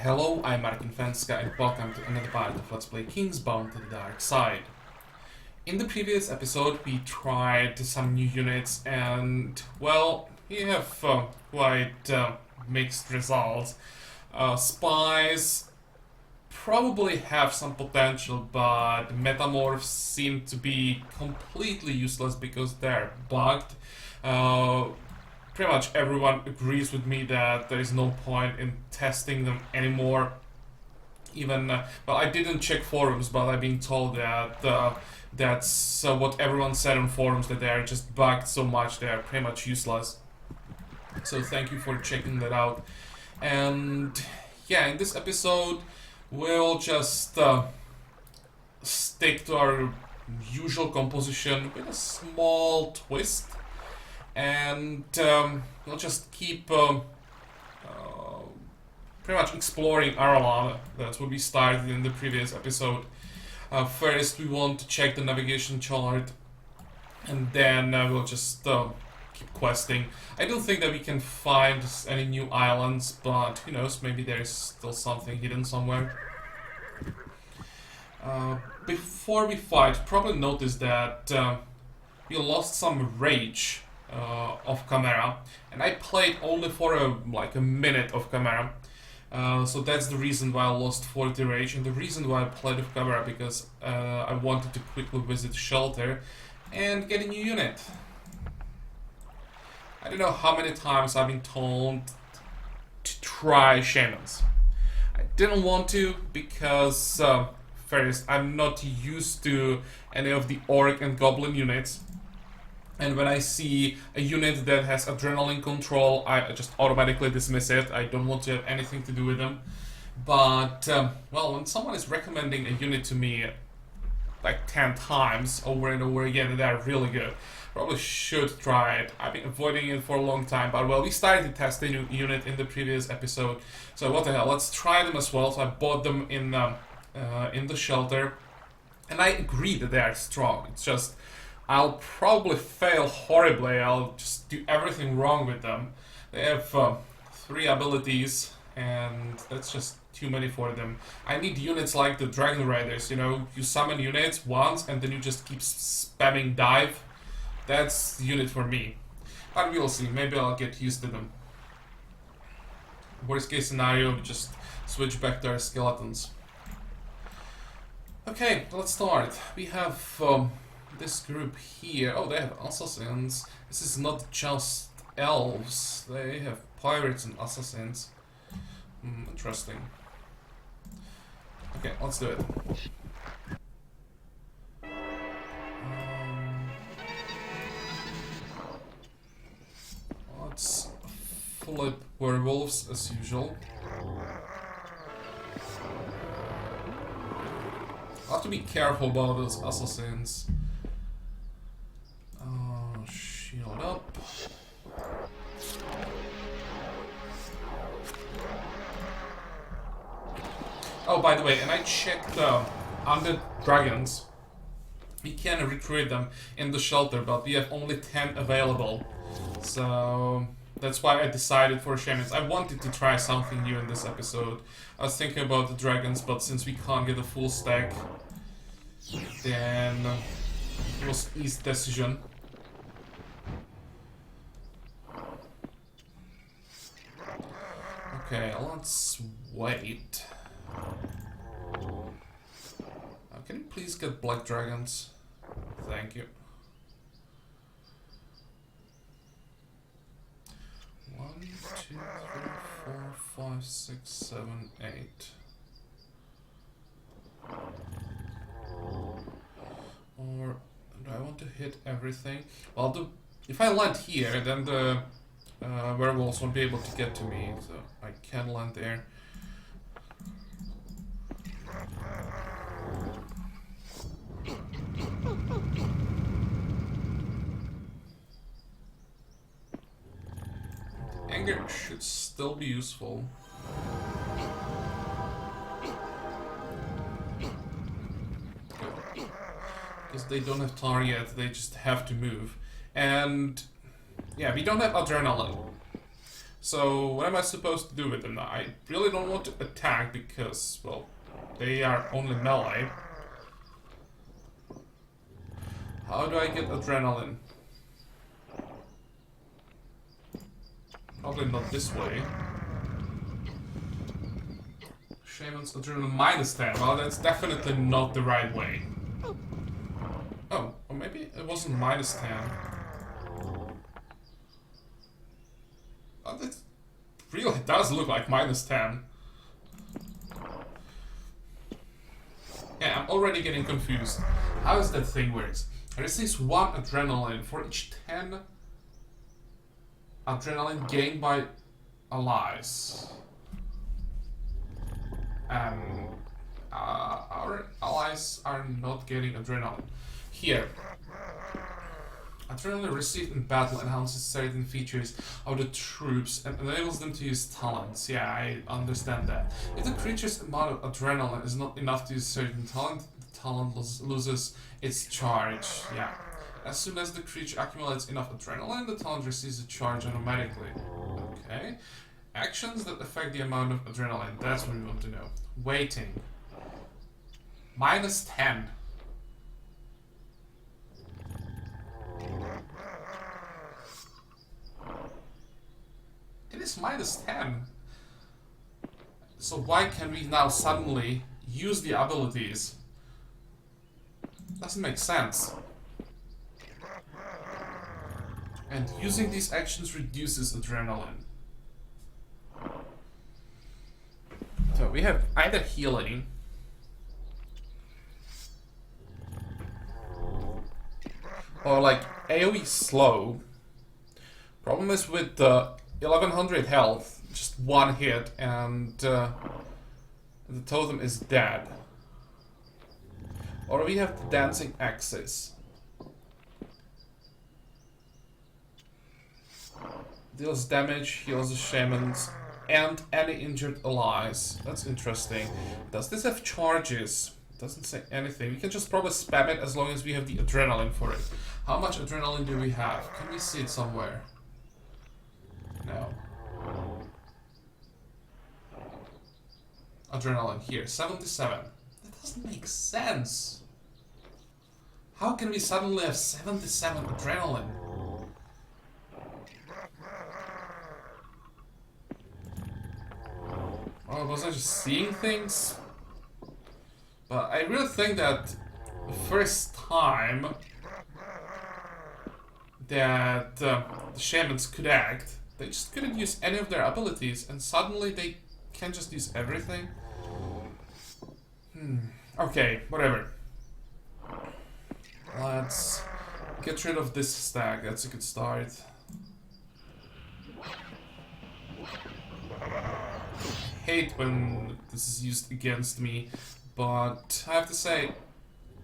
Hello, I'm Fencka and welcome to another part of Let's Play Kingsbound to the Dark Side. In the previous episode we tried some new units and, well, we have quite mixed results. Spies probably have some potential, but metamorphs seem to be completely useless because they're bugged. Pretty much everyone agrees with me that there is no point in testing them anymore. Even, well, I didn't check forums, but I've been told that that's what everyone said on forums, that they are just bugged so much they are pretty much useless. So thank you for checking that out. And yeah, in this episode we'll just stick to our usual composition with a small twist. And we'll just keep pretty much exploring Aralon. That's what we started in the previous episode. First we want to check the navigation chart, and then we'll just keep questing. I don't think that we can find any new islands, but who knows, maybe there's still something hidden somewhere. Before we fight, probably notice that we lost some rage of camera, and I played only for like a minute of camera, so that's the reason why I lost 40 rage, and the reason why I played with camera because I wanted to quickly visit shelter and get a new unit. I don't know how many times I've been told to try Shamans. I didn't want to because first, I'm not used to any of the Orc and Goblin units. And when I see a unit that has adrenaline control, I just automatically dismiss it. I don't want to have anything to do with them. But, well, when someone is recommending a unit to me like 10 times over and over again, and they're really good, probably should try it. I've been avoiding it for a long time, but well, we started testing a unit in the previous episode. So what the hell, let's try them as well. So I bought them in the shelter. And I agree that they are strong. It's just I'll probably fail horribly. I'll just do everything wrong with them. They have 3 abilities, and that's just too many for them. I need units like the Dragon Riders, you know, you summon units once and then you just keep spamming dive. That's the unit for me. But we'll see, maybe I'll get used to them. Worst case scenario, we just switch back to our skeletons. Okay, let's start. We have this group here. Oh, they have assassins. This is not just elves. They have pirates and assassins. Interesting. Okay, let's do it. Let's flip werewolves as usual. I have to be careful about those assassins. Shield up. Oh, by the way, and I checked under dragons. We can recruit them in the shelter, but we have only 10 available. So that's why I decided for Shamans. I wanted to try something new in this episode. I was thinking about the dragons, but since we can't get a full stack, then it was an easy decision. Okay, let's wait. Can you please get black dragons? Thank you. 1, 2, 3, 4, 5, 6, 7, 8. Or do I want to hit everything? Well, if I land here, then the werewolves won't be able to get to me, so I can land there. Anger should still be useful. Because they don't have target, they just have to move. And yeah, we don't have adrenaline. So what am I supposed to do with them now? I really don't want to attack because, well, they are only melee. How do I get adrenaline? Probably not this way. Shaman's adrenaline -10. Well, that's definitely not the right way. Oh, or maybe it wasn't -10. Oh, that really does look like -10. Yeah, I'm already getting confused. How does that thing works? It receives 1 adrenaline for each 10 adrenaline gained by allies. Our allies are not getting adrenaline. Here. Adrenaline received in battle enhances certain features of the troops and enables them to use talents. Yeah, I understand that. If the creature's amount of adrenaline is not enough to use certain talent, the talent loses its charge. Yeah. As soon as the creature accumulates enough adrenaline, the talent receives a charge automatically. Okay. Actions that affect the amount of adrenaline. That's what we want to know. Waiting. -10. It is -10. So why can we now suddenly use the abilities? Doesn't make sense. And using these actions reduces adrenaline. So we have either healing or like AoE slow. Problem is with the 1100 health, just 1 hit and the totem is dead. Or we have the dancing axis. Deals damage, heals the shamans, and any injured allies. That's interesting. Does this have charges? Doesn't say anything. We can just probably spam it as long as we have the adrenaline for it. How much adrenaline do we have? Can we see it somewhere? No. Adrenaline here, 77. That doesn't make sense. How can we suddenly have 77 adrenaline? Oh, was I just seeing things? But I really think that the first time that the shamans could act, they just couldn't use any of their abilities, and suddenly they can just use everything. Okay, whatever. Let's get rid of this stack. That's a good start. I hate when this is used against me, but I have to say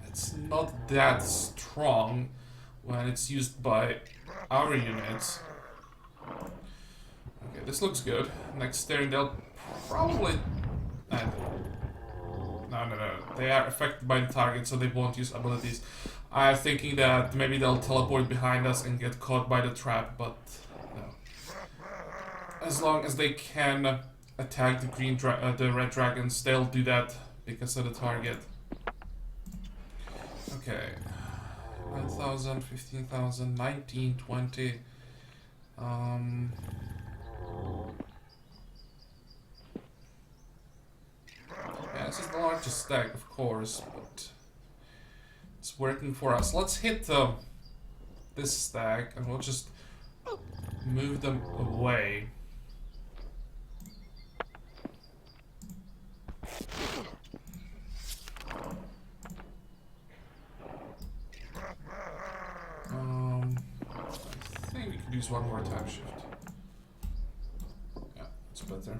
it's not that strong when it's used by our units. Okay, this looks good. Next turn they'll probably... No. They are affected by the target, so they won't use abilities. I'm thinking that maybe they'll teleport behind us and get caught by the trap, but no. As long as they can attack the red dragons, they'll do that because of the target. Okay. 9,000, 15,000, 19, 20. Yeah, this is the largest stack, of course, but it's working for us. Let's hit this stack and we'll just move them away. I think we could use one more time shift. Yeah, it's better.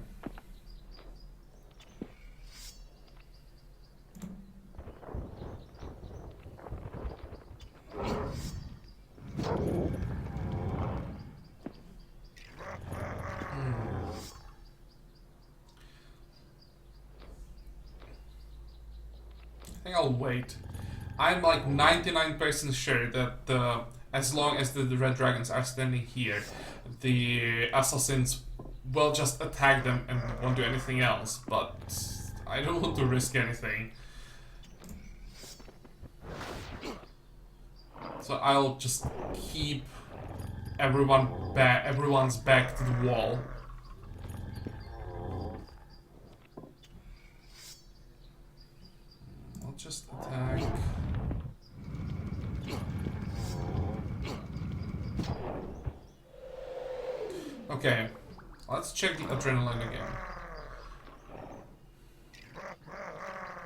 I think I'll wait. I'm like 99% sure that as long as the red dragons are standing here, the assassins well just attack them and won't do anything else, but I don't want to risk anything. So I'll just keep everyone's back to the wall. I'll just attack. Okay, let's check the adrenaline again.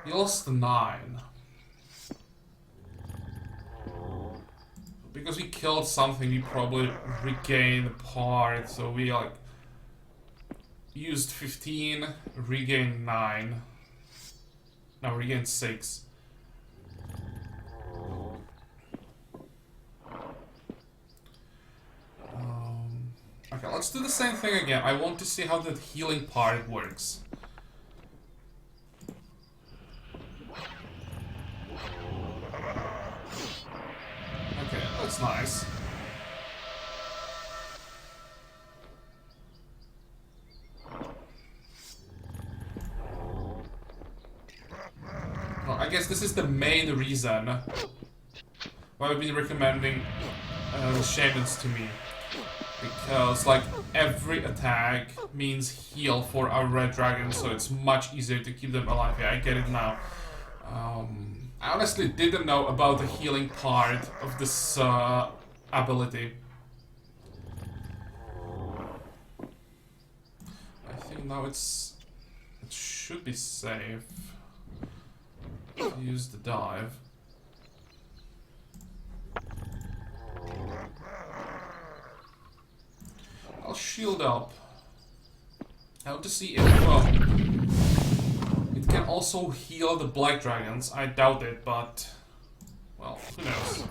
You lost 9. Because we killed something, we probably regained a part, so we like used 15, regained 9. No, regained 6. Okay, let's do the same thing again. I want to see how that healing part works. Okay, that's nice. Well, I guess this is the main reason why I've been recommending shamans to me. Because, like, every attack means heal for our red dragons, so it's much easier to keep them alive. Yeah, I get it now. I honestly didn't know about the healing part of this ability. I think now it should be safe to use the dive. I'll shield up. I want to see if it can also heal the black dragons. I doubt it, but well, who knows?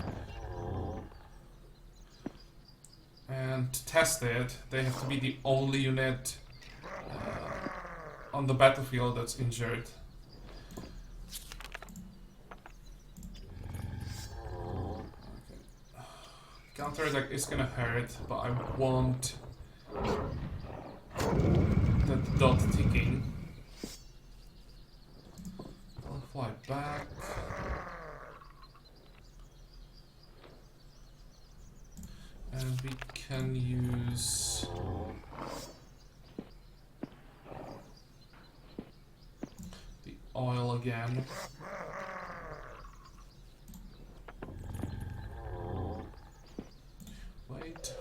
And to test it, they have to be the only unit on the battlefield that's injured. Okay. Counterattack is gonna hurt, but I want that dot ticking. I'll fly back. And we can use the oil again. Wait.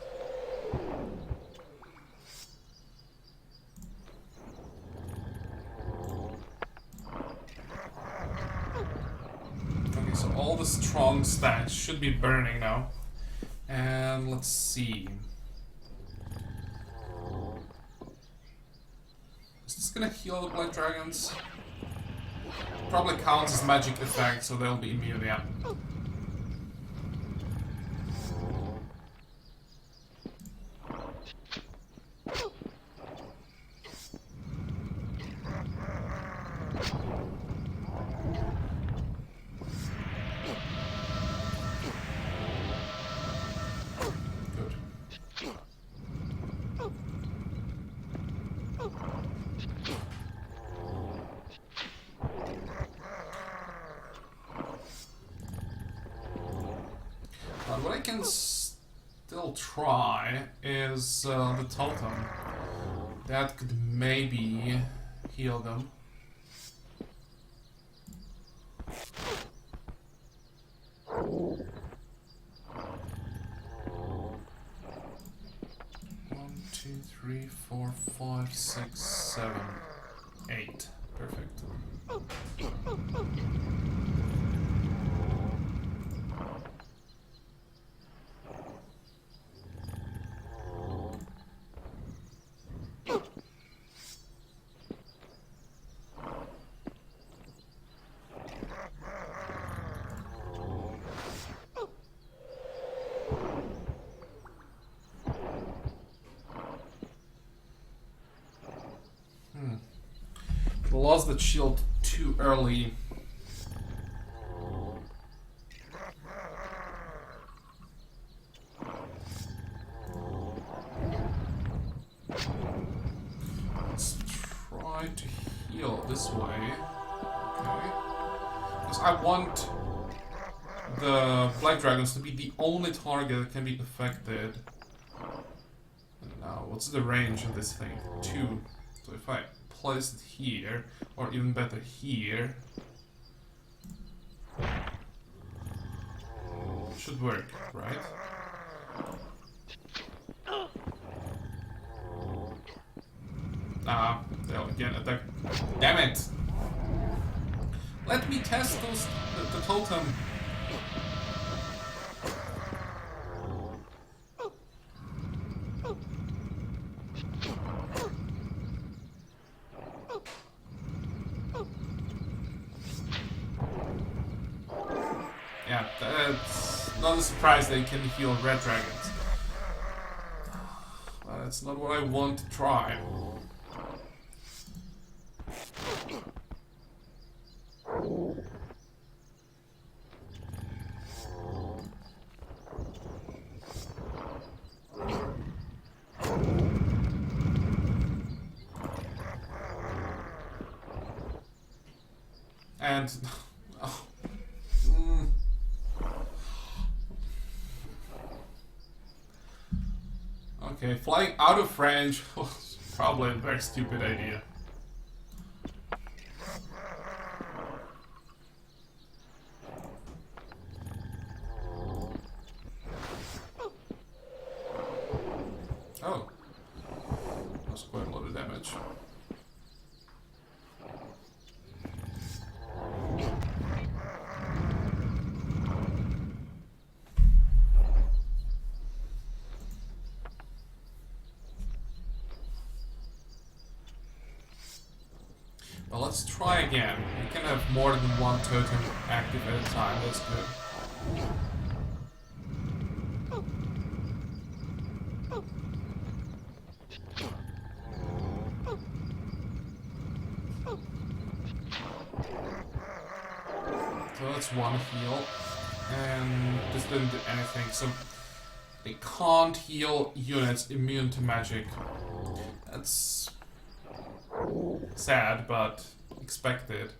Okay, so all the strong stacks should be burning now. And let's see. Is this gonna heal the black dragons? Probably counts as magic effect, so they'll be immune, yeah. What I can still try is the totem. That could maybe heal them. One, 2, 3, 4, 5, 6, 7, 8. Perfect. Lost that shield too early. try to heal this way. Okay. Because I want the black dragons to be the only target that can be affected. And now, what's the range of this thing? 2. So if I place it here, or even better here, it should work, right? Ah, they'll again attack. Damn it! Let me test the totem. Yeah, that's not a surprise they can heal red dragons. That's not what I want to try. And oh, okay, flying out of range was probably a very stupid idea. Oh, that's quite a lot of damage. Well, let's try again. We can have more than one totem active at a time, that's good. So that's one heal. And this didn't do anything, so they can't heal units immune to magic. That's sad, but expected.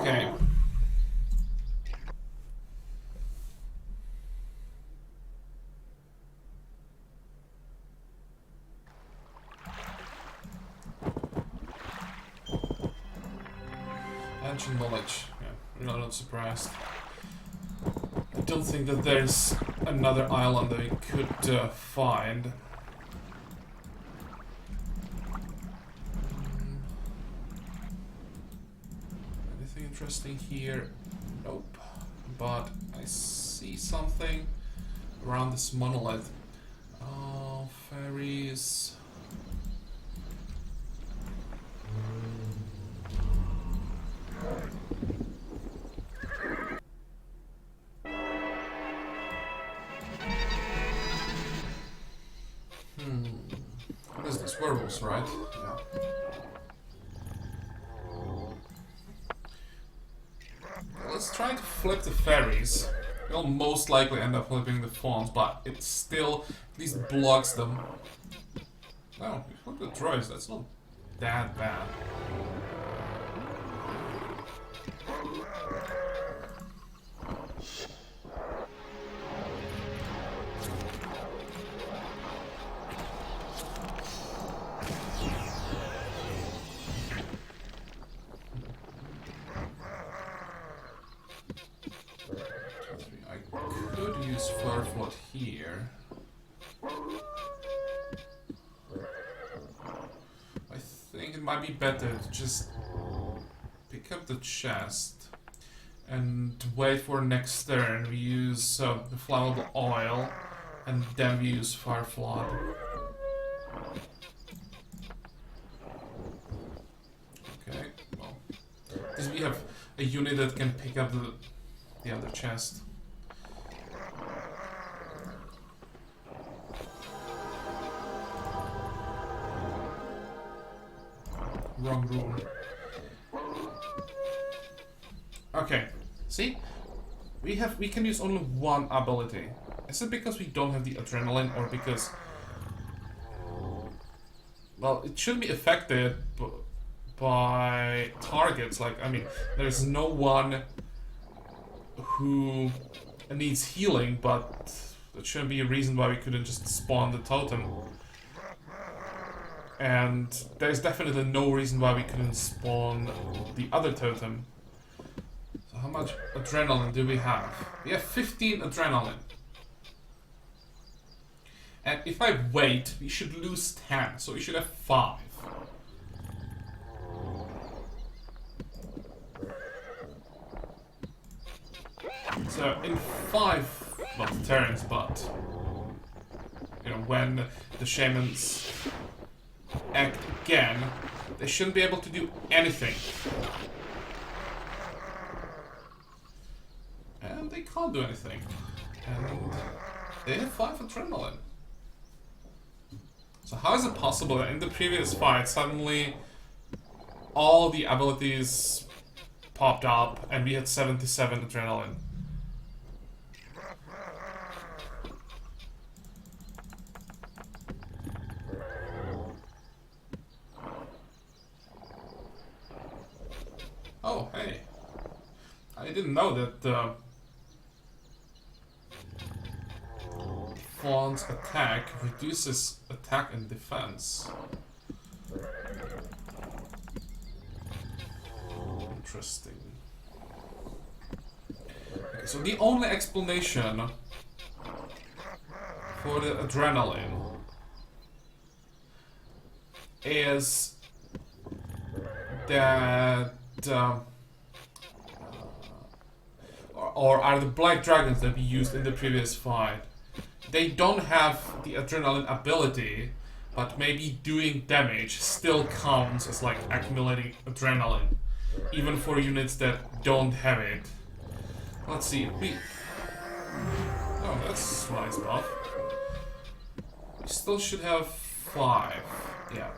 Okay. Ancient knowledge. Yeah, I'm not surprised. I don't think that there's another island that we could find. Anything interesting here? Nope. But I see something around this monolith. Oh, fairies. What is this? Werewolves, right? Yeah. Let's try to flip the fairies. We'll most likely end up flipping the fawns, but it still at least blocks them. Well, we flip the droids, that's not that bad. Here. I think it might be better to just pick up the chest and wait for next turn. We use the flammable oil and then we use fire flood. Okay, well, because we have a unit that can pick up the other chest. wrong room. Okay, see? We can use only one ability. Is it because we don't have the adrenaline, or because... Well, it shouldn't be affected by targets. Like, I mean, there's no one who needs healing, but that shouldn't be a reason why we couldn't just spawn the totem. And there's definitely no reason why we couldn't spawn the other totem. So how much adrenaline do we have? We have 15 adrenaline. And if I wait, we should lose 10, so we should have 5. So in 5, not turns, but you know, when the shamans act again, they shouldn't be able to do anything. And they can't do anything. And they have 5 adrenaline. So how is it possible that in the previous fight suddenly all the abilities popped up and we had 77 adrenaline? Oh, hey. I didn't know that Fawn's attack reduces attack and defense. Interesting. Okay, so the only explanation for the adrenaline is that or are the black dragons that we used in the previous fight. They don't have the adrenaline ability, but maybe doing damage still counts as like accumulating adrenaline, even for units that don't have it. Let's see. Oh, that's nice buff. We still should have 5. Yeah.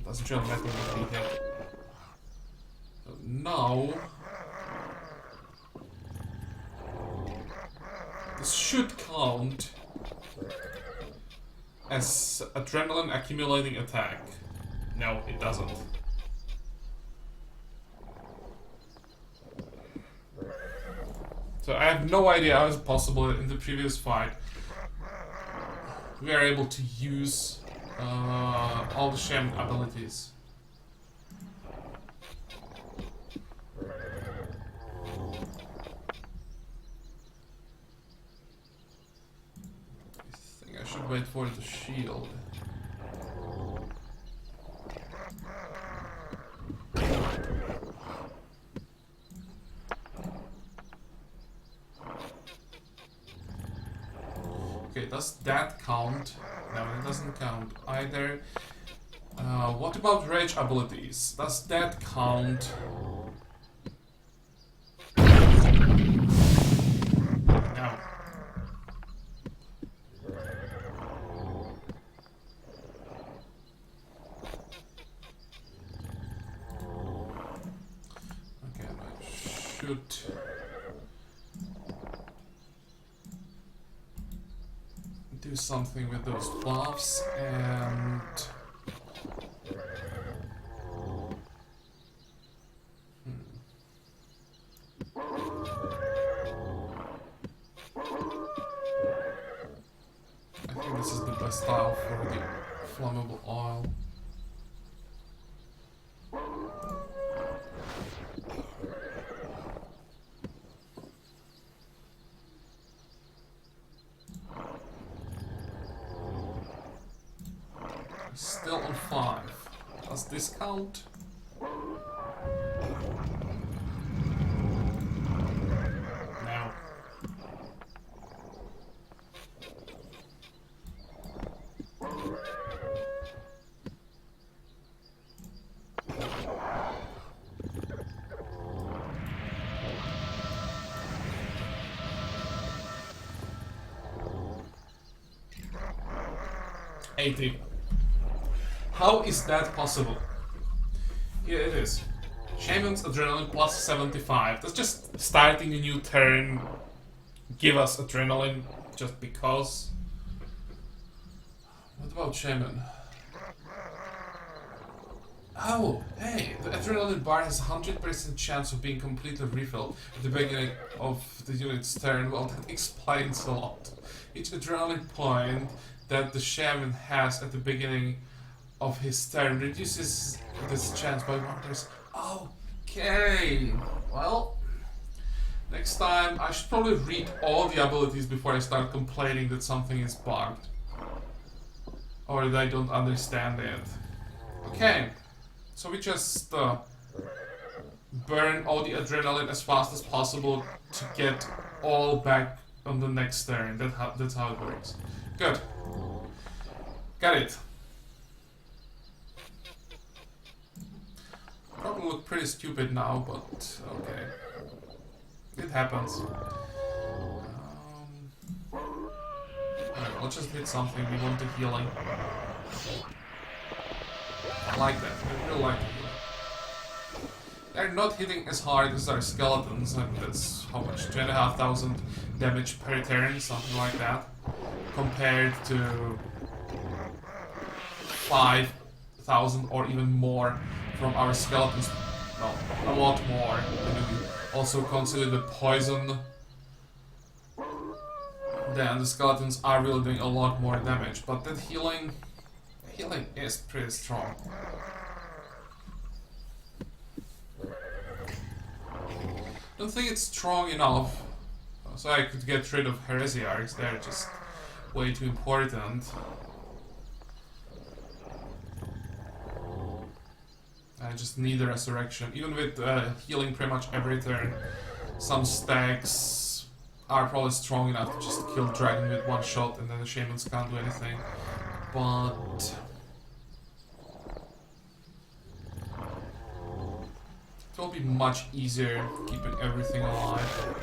Doesn't really matter what we hit. So now this should count as adrenaline accumulating attack. No, it doesn't. So I have no idea how it's possible that in the previous fight we are able to use all the shaman abilities. I think I should wait for the shield. Okay, does that count? No, it doesn't count either. What about rage abilities? Does that count? No. Okay, I should do something with those buffs and I think this is the best style for the flammable oil. Still on 5. Does this count? No. 80. How is that possible? Here it is. Shaman's adrenaline plus 75. That's just starting a new turn. Give us adrenaline just because. What about Shaman? Oh, hey, the adrenaline bar has a 100% chance of being completely refilled at the beginning of the unit's turn. Well, that explains a lot. Each adrenaline point that the shaman has at the beginning of his turn reduces this chance by 1%. Okay, well, next time I should probably read all the abilities before I start complaining that something is bugged. Or that I don't understand it. Okay. So we just burn all the adrenaline as fast as possible to get all back on the next turn. That's how it works. Good. Got it. Probably look pretty stupid now, but okay. It happens. Alright, let's just hit something. We want the healing. I like that. I really like it. They're not hitting as hard as our skeletons, and that's how much? 2,500 damage per turn, something like that. Compared to 5,000 or even more from our skeletons. No, a lot more. When you also consider the poison, then the skeletons are really doing a lot more damage. But that healing is pretty strong. Don't think it's strong enough, so I could get rid of heresiarchs. They're just way too important. I just need a resurrection. Even with healing pretty much every turn, some stacks are probably strong enough to just kill dragon with one shot, and then the shamans can't do anything. But it will be much easier keeping everything alive.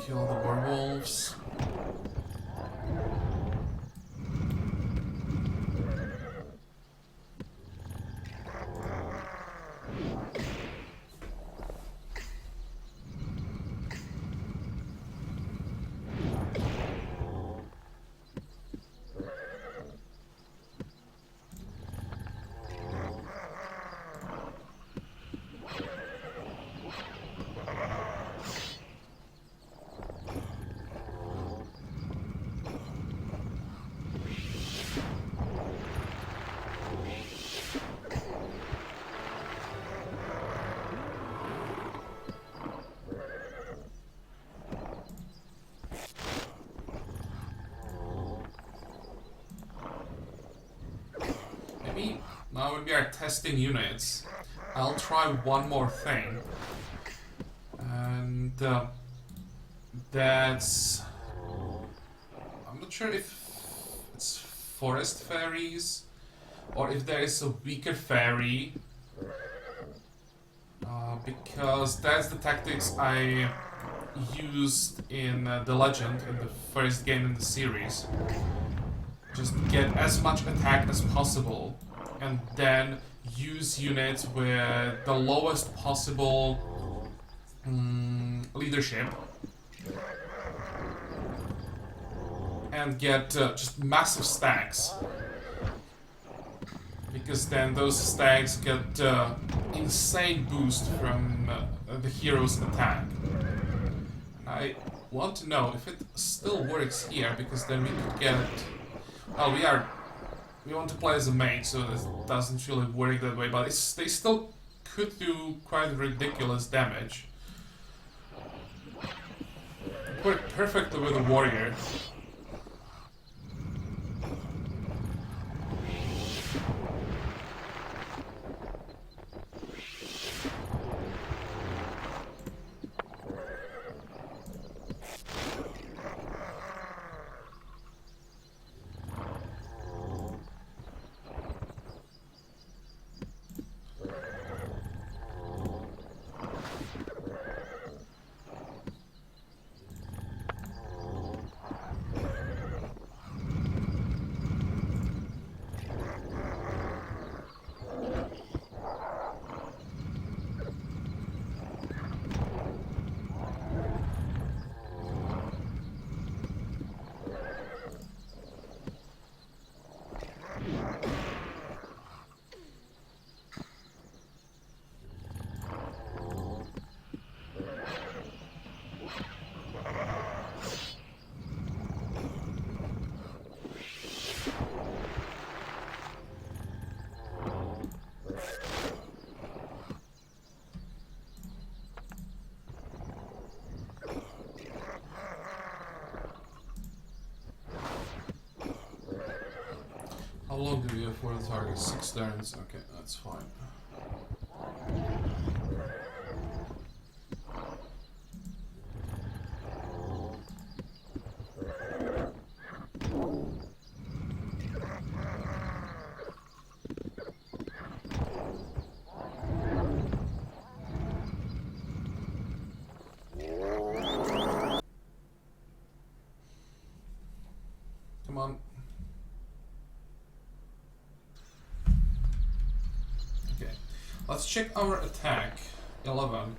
Kill the werewolves. Now when we are testing units, I'll try one more thing, and that's... I'm not sure if it's forest fairies, or if there is a weaker fairy, because that's the tactics I used in the Legend, in the first game in the series. Just get as much attack as possible, and then use units with the lowest possible leadership, and get just massive stacks, because then those stacks get insane boost from the hero's attack. I want to know if it still works here, because then we could get... Well, we want to play as a mage, so it doesn't really work that way, but they still could do quite ridiculous damage. Work perfectly with a warrior. How long do we have for the target? 6 turns. Okay, that's fine. Come on. Okay, let's check our attack. 11.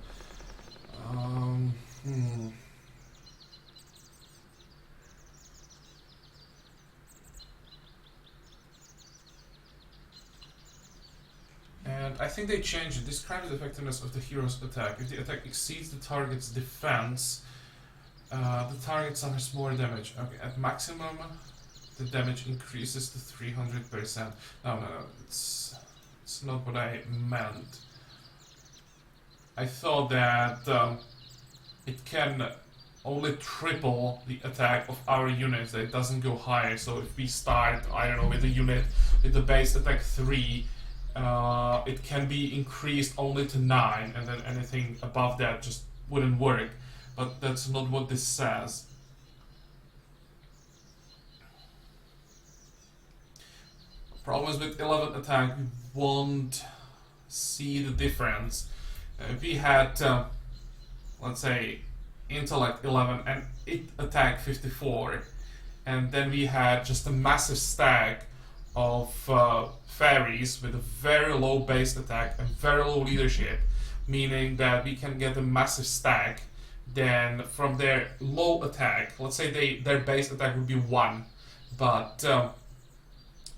And I think they changed it. Describe the effectiveness of the hero's attack. If the attack exceeds the target's defense, the target suffers more damage. Okay, at maximum, the damage increases to 300%. No, it's not what I meant. I thought that it can only triple the attack of our units, that it doesn't go higher. So if we start, I don't know, with a unit with the base attack 3, it can be increased only to 9, and then anything above that just wouldn't work. But that's not what this says. Problem is with 11 attack, we won't see the difference. If we had, let's say, intellect 11 and it attack 54, and then we had just a massive stack of fairies with a very low base attack and very low leadership, meaning that we can get a massive stack. Then from their low attack, let's say their base attack would be 1, but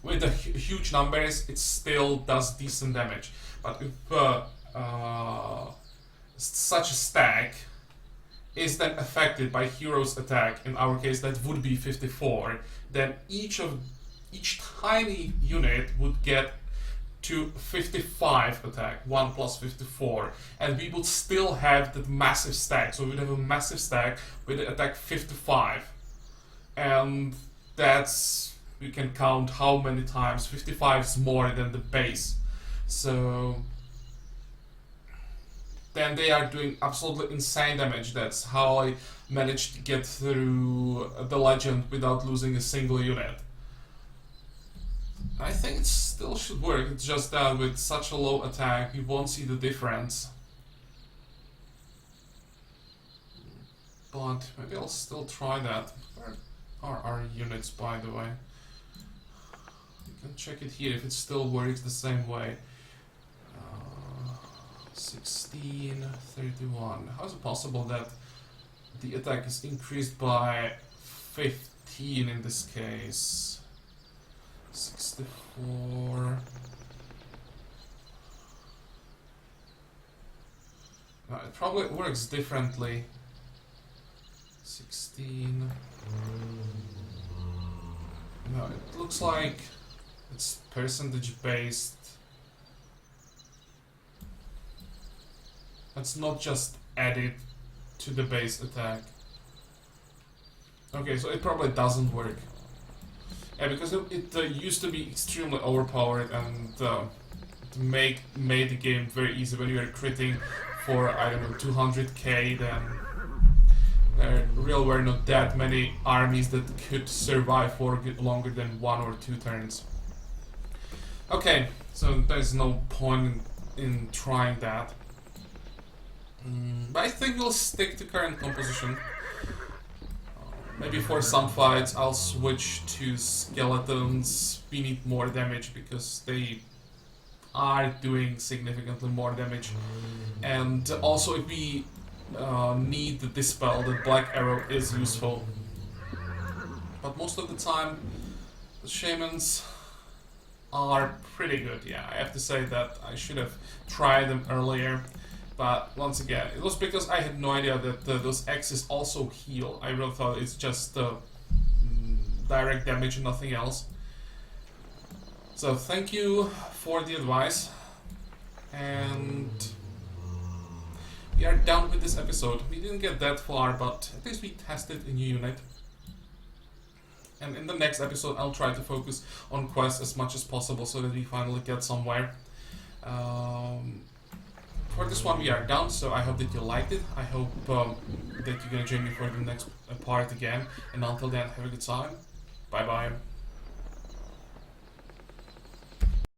with the huge numbers, it still does decent damage. But if such a stack is then affected by hero's attack, in our case that would be 54, then each tiny unit would get to 55 attack, 1 plus 54, and we would still have that massive stack. So we would have a massive stack with the attack 55, and that's, you can count how many times 55 is more than the base. So then they are doing absolutely insane damage. That's how I managed to get through the legend without losing a single unit. I think it still should work, it's just that with such a low attack you won't see the difference. But maybe I'll still try that. Where are our units, by the way? You can check it here if it still works the same way. 16, 31. How is it possible that the attack is increased by 15 in this case? 64. No, it probably works differently. 16. No, it looks like It's percentage based. It's not just added to the base attack. Okay, so it probably doesn't work. Yeah, because it used to be extremely overpowered and made the game very easy. When you are critting for, I don't know, 200k, then there really were not that many armies that could survive for longer than 1 or 2 turns. Okay, so there's no point in trying that. But I think we'll stick to current composition. Maybe for some fights I'll switch to skeletons. We need more damage because they are doing significantly more damage. And also if we need the dispel, the black arrow is useful. But most of the time the shamans are pretty good. Yeah, I have to say that I should have tried them earlier. But once again, it was because I had no idea that those axes also heal. I really thought it's just direct damage and nothing else. So thank you for the advice. And we are done with this episode. We didn't get that far, but at least we tested a new unit. And in the next episode I'll try to focus on quests as much as possible so that we finally get somewhere. For this one we are done, so I hope that you liked it. I hope that you're gonna join me for the next part again. And until then, have a good time. Bye bye.